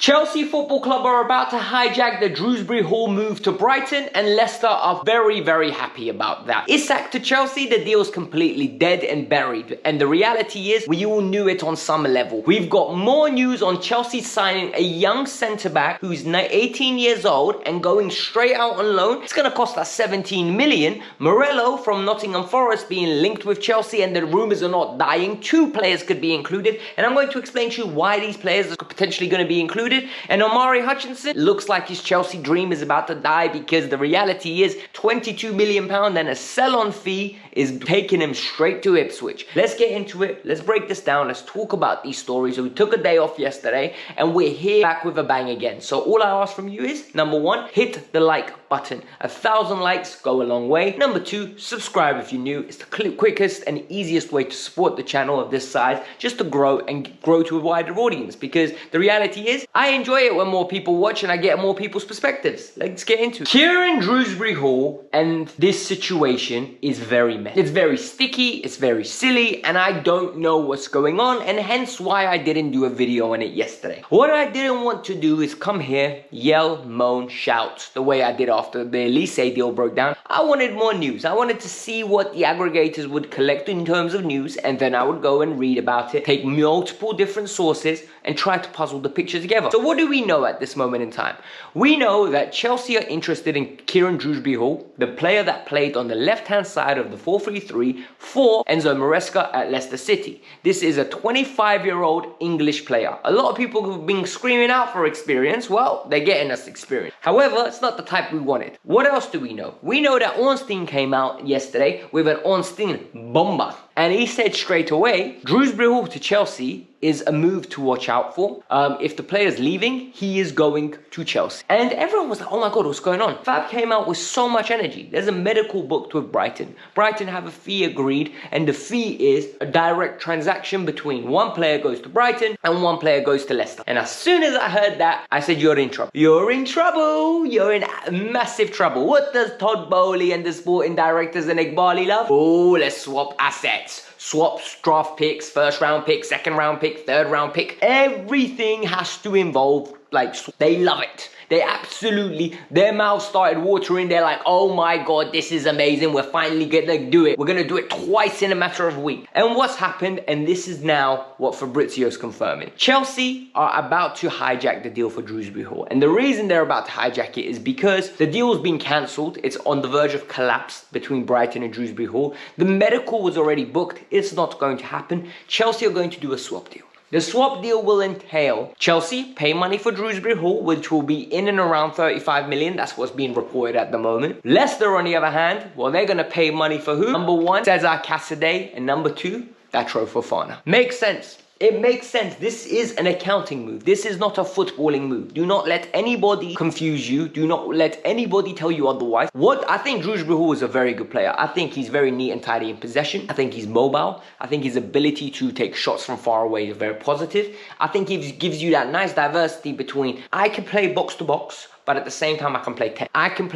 Chelsea Football Club are about to hijack the Dewsbury-Hall move to Brighton, and Leicester are very, very happy about that. Isak to Chelsea, the deal's completely dead and buried, and the reality is we all knew it on some level. We've got more news on Chelsea signing a young centre-back who's 18 years old and going straight out on loan. It's going to cost us 17 million. Murillo from Nottingham Forest being linked with Chelsea, and the rumours are not dying. 2 players could be included, and I'm going to explain to you why these players are potentially going to be included. And Omari Hutchinson looks like his Chelsea dream is about to die, because the reality is £22 million and a sell-on fee is taking him straight to Ipswich. Let's get into it. Let's break this down. Let's talk about these stories. So we took a day off yesterday and we're here back with a bang again. So all I ask from you is, number 1, hit the like button. 1,000 likes go a long way. Number 2, subscribe if you're new. It's the quickest and easiest way to support the channel of this size, just to grow and grow to a wider audience, because the reality is I enjoy it when more people watch and I get more people's perspectives. Let's get into it. Kieran Dewsbury-Hall and this situation is very messy. It's very sticky, it's very silly, and I don't know what's going on, and hence why I didn't do a video on it yesterday. What I didn't want to do is come here, yell, moan, shout, the way I did after the Elise deal broke down. I wanted more news. I wanted to see what the aggregators would collect in terms of news, and then I would go and read about it, take multiple different sources, and try to puzzle the picture together. So what do we know at this moment in time? We know that Chelsea are interested in Kieran Dewsbury-Hall, the player that played on the left-hand side of the 4-3-3 for Enzo Maresca at Leicester City. This is a 25-year-old English player. A lot of people have been screaming out for experience. Well, they're getting us experience. However, it's not the type we wanted. What else do we know? We know that Ornstein came out yesterday with an Ornstein bomber, and he said straight away, Dewsbury-Hall to Chelsea is a move to watch out for. If the player's leaving, he is going to Chelsea. And everyone was like, oh my God, what's going on? Fab came out with so much energy. There's a medical booked with Brighton. Brighton have a fee agreed, and the fee is a direct transaction between one player goes to Brighton and one player goes to Leicester. And as soon as I heard that, I said, you're in trouble. You're in trouble. You're in massive trouble. What does Todd Bowley and the sporting directors and Iqbali love? Oh, let's swap assets. Swap draft picks, first round pick, second round pick, third round pick. Everything has to involve, like, they love it. They absolutely, their mouths started watering. They're like, oh my God, this is amazing. We're finally gonna do it. We're gonna do it twice in a matter of a week. And what's happened, and this is now what Fabrizio's confirming. Chelsea are about to hijack the deal for Dewsbury-Hall. And the reason they're about to hijack it is because the deal's been cancelled. It's on the verge of collapse between Brighton and Dewsbury-Hall. The medical was already booked. It's not going to happen. Chelsea are going to do a swap deal. The swap deal will entail Chelsea pay money for Dewsbury-Hall, which will be in and around 35 million. That's what's being reported at the moment. Leicester, on the other hand, well, they're going to pay money for who? Number 1, Cesar Casadei, and number 2, Datro Fofana. Makes sense. It makes sense. This is an accounting move. This is not a footballing move. Do not let anybody confuse you. Do not let anybody tell you otherwise. I think Dewsbury-Hall is a very good player. I think he's very neat and tidy in possession. I think he's mobile. I think his ability to take shots from far away is very positive. I think he gives you that nice diversity between, I can play box to box, but at the same time, I can play 10. I can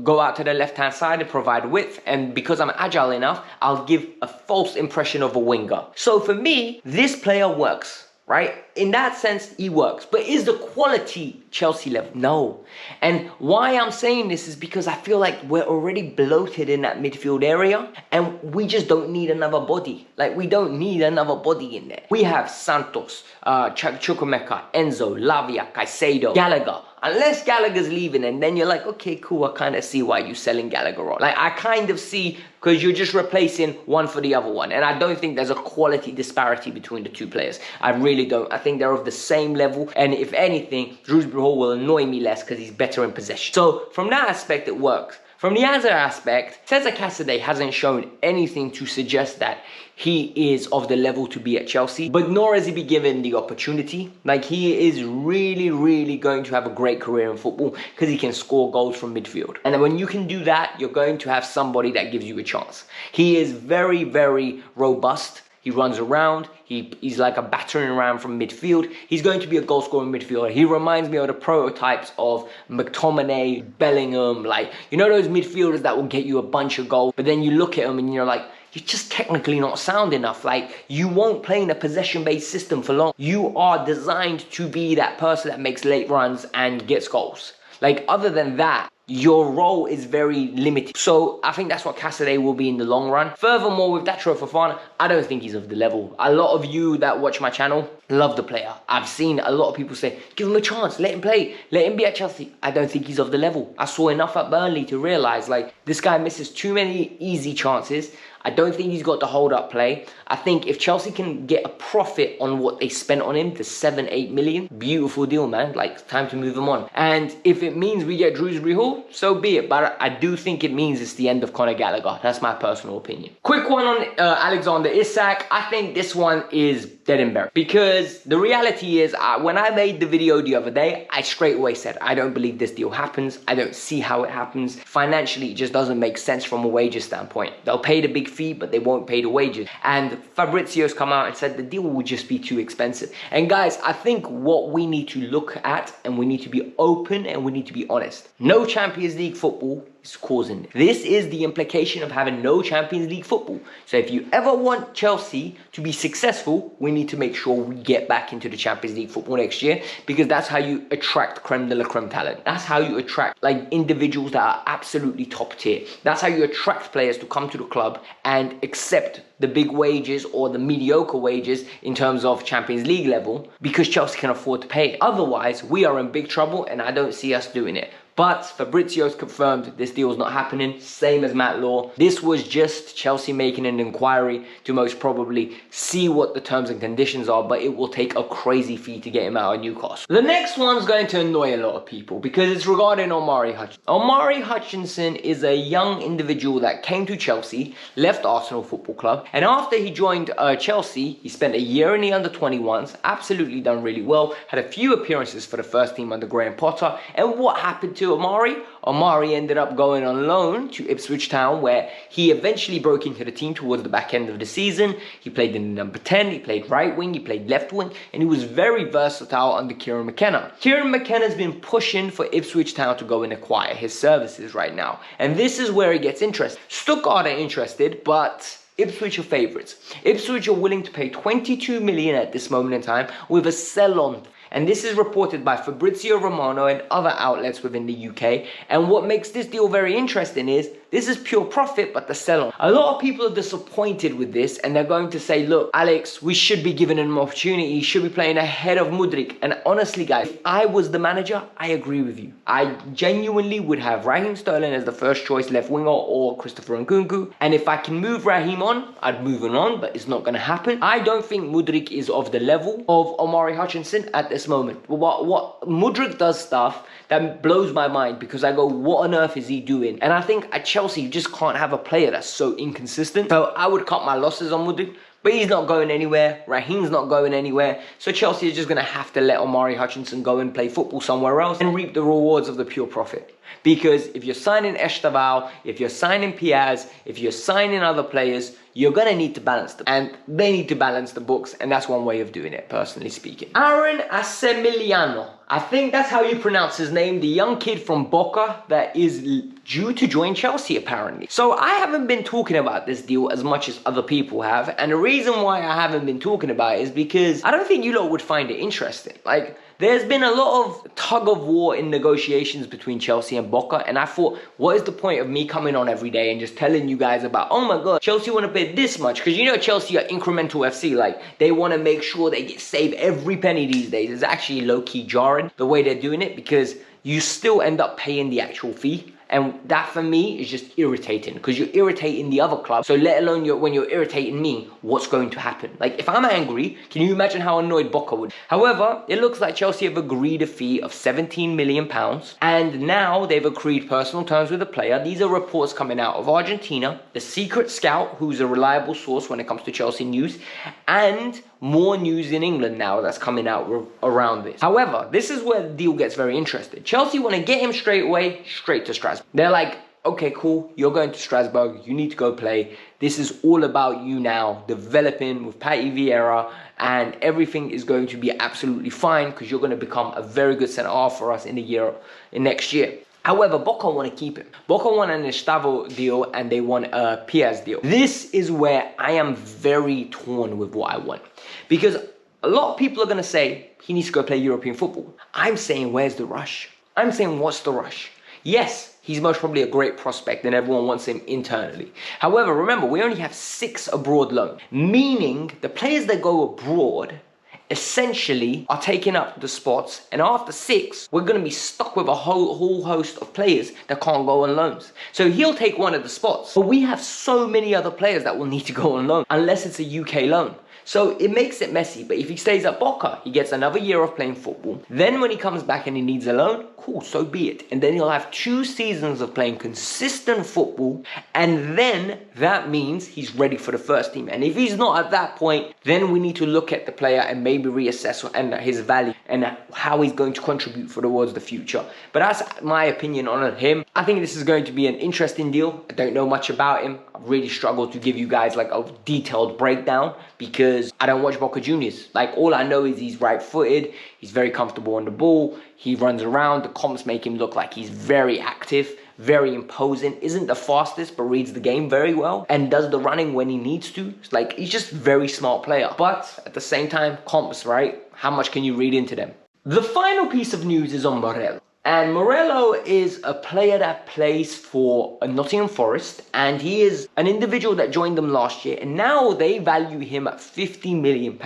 go out to the left-hand side and provide width. And because I'm agile enough, I'll give a false impression of a winger. So for me, this player works, right? In that sense, he works. But is the quality Chelsea level? No. And why I'm saying this is because I feel like we're already bloated in that midfield area, and we just don't need another body. Like, we don't need another body in there. We have Santos, Chukwuemeka, Enzo, Lavia, Caicedo, Gallagher. Unless Gallagher's leaving, and then you're like, okay, cool, I kind of see why you're selling Gallagher on. Like, I kind of see, because you're just replacing one for the other one. And I don't think there's a quality disparity between the two players. I really don't. I think they're of the same level. And if anything, Dewsbury-Hall will annoy me less because he's better in possession. So from that aspect, it works. From the other aspect, Cesar Casadei hasn't shown anything to suggest that he is of the level to be at Chelsea, but nor has he been given the opportunity. Like, he is really, really going to have a great career in football because he can score goals from midfield. And when you can do that, you're going to have somebody that gives you a chance. He is very, very robust. He runs around. He's like a battering ram from midfield. He's going to be a goal-scoring midfielder. He reminds me of the prototypes of McTominay, Bellingham. Like, you know those midfielders that will get you a bunch of goals, but then you look at him and you're like, you're just technically not sound enough. Like, you won't play in a possession-based system for long. You are designed to be that person that makes late runs and gets goals. Like, other than that, your role is very limited. So I think that's what Casadei will be in the long run. Furthermore, with Datro Fofana, I don't think he's of the level. A lot of you that watch my channel love the player. I've seen a lot of people say, give him a chance, let him play, let him be at Chelsea. I don't think he's of the level. I saw enough at Burnley to realise, like, this guy misses too many easy chances. I don't think he's got the hold-up play. I think if Chelsea can get a profit on what they spent on him, the 7-8 million, beautiful deal, man. Like, it's time to move him on. And if it means we get Dewsbury-Hall, so be it. But I do think it means it's the end of Conor Gallagher. That's my personal opinion. Quick one on Alexander Isak. I think this one is dead and buried. Because the reality is, when I made the video the other day, I straight away said, I don't believe this deal happens. I don't see how it happens. Financially, it just doesn't make sense from a wages standpoint. They'll pay the big fee, but they won't pay the wages. And Fabrizio's come out and said the deal will just be too expensive. And guys, I think what we need to look at, and we need to be open and we need to be honest. No Champions League football is causing this. This is the implication of having no Champions League football. So if you ever want Chelsea to be successful, we need to make sure we get back into the Champions League football next year, because that's how you attract creme de la creme talent. That's how you attract like individuals that are absolutely top tier. That's how you attract players to come to the club and accept the big wages or the mediocre wages in terms of Champions League level, because Chelsea can afford to pay it. Otherwise, we are in big trouble, and I don't see us doing it. But Fabrizio's confirmed this deal is not happening, same as Matt Law. This was just Chelsea making an inquiry to most probably see what the terms and conditions are, but it will take a crazy fee to get him out of Newcastle. The next one's going to annoy a lot of people because it's regarding Omari Hutchinson. Omari Hutchinson is a young individual that came to Chelsea, left Arsenal Football Club, and after he joined Chelsea, he spent a year in the under-21s, absolutely done really well, had a few appearances for the first team under Graham Potter, and what happened to Omari? Omari ended up going on loan to Ipswich Town, where he eventually broke into the team towards the back end of the season. He played in the number 10, he played right wing, he played left wing, and he was very versatile under Kieran McKenna. Kieran McKenna's been pushing for Ipswich Town to go and acquire his services right now. And this is where it gets interesting. Stuttgart are interested, but Ipswich are favourites. Ipswich are willing to pay 22 million at this moment in time with a sell-on. And this is reported by Fabrizio Romano and other outlets within the UK. And what makes this deal very interesting is this is pure profit, but the sell-on. A lot of people are disappointed with this, and they're going to say, look, Alex, we should be giving him an opportunity. He should be playing ahead of Mudryk. And honestly, guys, if I was the manager, I agree with you. I genuinely would have Raheem Sterling as the first choice left winger or Christopher Nkunku. And if I can move Raheem on, I'd move him on, but it's not going to happen. I don't think Mudryk is of the level of Omari Hutchinson at this moment. What Mudryk does stuff that blows my mind, because I go, what on earth is he doing? And I think at Chelsea, you just can't have a player that's so inconsistent. So I would cut my losses on Mudryk, but he's not going anywhere. Raheem's not going anywhere. So Chelsea is just going to have to let Omari Hutchinson go and play football somewhere else and reap the rewards of the pure profit. Because if you're signing Esteval, if you're signing Piaz, if you're signing other players, you're going to need to balance them. And they need to balance the books, and that's one way of doing it, personally speaking. Aaron Anselmino. I think that's how you pronounce his name. The young kid from Boca that is due to join Chelsea, apparently. So I haven't been talking about this deal as much as other people have. And the reason why I haven't been talking about it is because I don't think you lot would find it interesting. Like, there's been a lot of tug of war in negotiations between Chelsea and Boca, and I thought, what is the point of me coming on every day and just telling you guys about, oh my god, Chelsea want to pay this much? Because you know Chelsea are incremental FC, like, they want to make sure they save every penny these days. It's actually low-key jarring the way they're doing it, because you still end up paying the actual fee. And that for me is just irritating, because you're irritating the other club. So let alone when you're irritating me, what's going to happen? Like, if I'm angry, can you imagine how annoyed Boca would? However, it looks like Chelsea have agreed a fee of £17 million. And now they've agreed personal terms with the player. These are reports coming out of Argentina, the secret scout, who's a reliable source when it comes to Chelsea news, and more news in England now that's coming out around this. However, this is where the deal gets very interesting. Chelsea want to get him straight away, straight to Strasbourg. They're like, okay, cool, you're going to Strasbourg, you need to go play. This is all about you now, developing with Patty Vieira, and everything is going to be absolutely fine because you're going to become a very good centre-half for us in next year. However, Boca want to keep him. Boca want an Estavo deal and they want a Piaz deal. This is where I am very torn with what I want. Because a lot of people are going to say he needs to go play European football. I'm saying, where's the rush? I'm saying, what's the rush? Yes, he's most probably a great prospect and everyone wants him internally. However, remember, we only have 6 abroad loans, meaning the players that go abroad essentially are taking up the spots, and after 6 we're going to be stuck with a whole host of players that can't go on loans. So he'll take one of the spots, but we have so many other players that will need to go on loan unless it's a UK loan. So it makes it messy, but if he stays at Boca, he gets another year of playing football. Then when he comes back and he needs a loan, cool, so be it. And then he'll have 2 seasons of playing consistent football, and then that means he's ready for the first team. And if he's not at that point, then we need to look at the player and maybe reassess and his value and how he's going to contribute towards the future. But that's my opinion on him. I think this is going to be an interesting deal. I don't know much about him. I've really struggled to give you guys like a detailed breakdown because I don't watch Boca Juniors. Like, all I know is he's right-footed, he's very comfortable on the ball, he runs around, the comps make him look like he's very active, very imposing, isn't the fastest but reads the game very well and does the running when he needs to. It's like, he's just a very smart player. But at the same time, comps, right? How much can you read into them? The final piece of news is on Murillo. And Murillo is a player that plays for Nottingham Forest, and he is an individual that joined them last year, and now they value him at £50 million.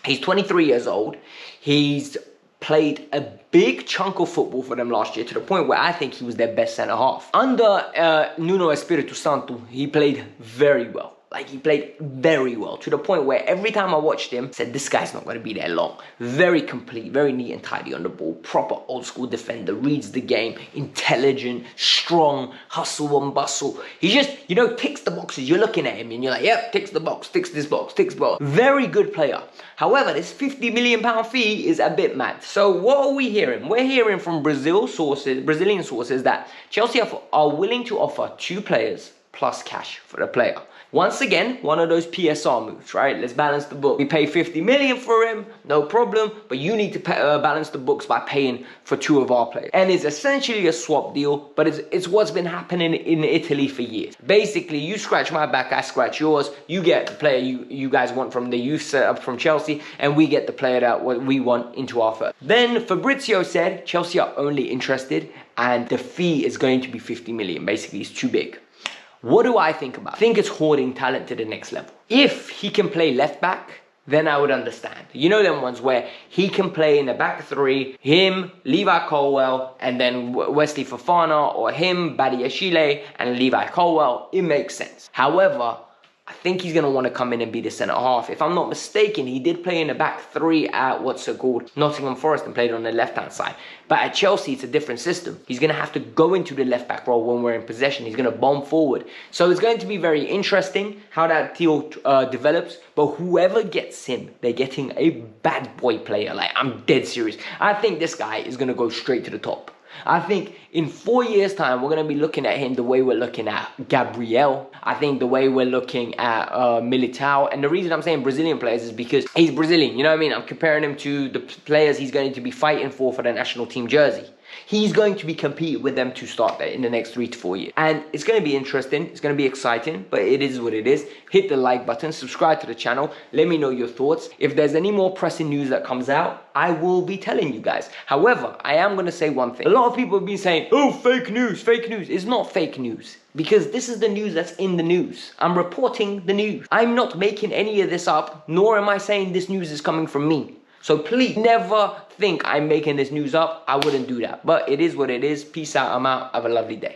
He's 23 years old. He's played a big chunk of football for them last year, to the point where I think he was their best centre-half. Under Nuno Espirito Santo, he played very well. Like, he played very well, to the point where every time I watched him, I said, this guy's not going to be there long. Very complete, very neat and tidy on the ball, proper old school defender, reads the game, intelligent, strong, hustle and bustle. He just, you know, ticks the boxes. You're looking at him and you're like, yep, ticks the box, ticks this box, ticks the box. Very good player. However, this £50 million fee is a bit mad. So what are we hearing? We're hearing from Brazilian sources that Chelsea are willing to offer 2 players plus cash for the player. Once again, one of those PSR moves, right? Let's balance the book. We pay 50 million for him, no problem, but you need to balance the books by paying for 2 of our players. And it's essentially a swap deal, but it's what's been happening in Italy for years. Basically, you scratch my back, I scratch yours. You get the player you guys want from the youth setup from Chelsea, and we get the player that we want into our first. Then Fabrizio said Chelsea are only interested, and the fee is going to be 50 million. Basically, it's too big. What do I think about it? I think it's hoarding talent to the next level. If he can play left back, then I would understand. You know them ones where he can play in the back 3, him, Levi Colwell, and then Wesley Fofana, or him, Badiashile, and Levi Colwell. It makes sense. However, I think he's going to want to come in and be the centre-half. If I'm not mistaken, he did play in the back 3 at Nottingham Forest and played on the left-hand side. But at Chelsea, it's a different system. He's going to have to go into the left-back role when we're in possession. He's going to bomb forward. So it's going to be very interesting how that deal develops. But whoever gets him, they're getting a bad boy player. Like, I'm dead serious. I think this guy is going to go straight to the top. I think in 4 years' time, we're going to be looking at him the way we're looking at Gabriel. I think the way we're looking at Militao. And the reason I'm saying Brazilian players is because he's Brazilian. You know what I mean? I'm comparing him to the players he's going to be fighting for the national team jersey. He's going to be competing with them to start there in the next 3 to 4 years. And it's going to be interesting. It's going to be exciting, but it is what it is. Hit the like button, subscribe to the channel. Let me know your thoughts. If there's any more pressing news that comes out, I will be telling you guys. However, I am going to say one thing. A lot of people have been saying, oh, fake news, fake news. It's not fake news, because this is the news that's in the news. I'm reporting the news. I'm not making any of this up, nor am I saying this news is coming from me. So please never think I'm making this news up. I wouldn't do that. But it is what it is. Peace out. I'm out. Have a lovely day.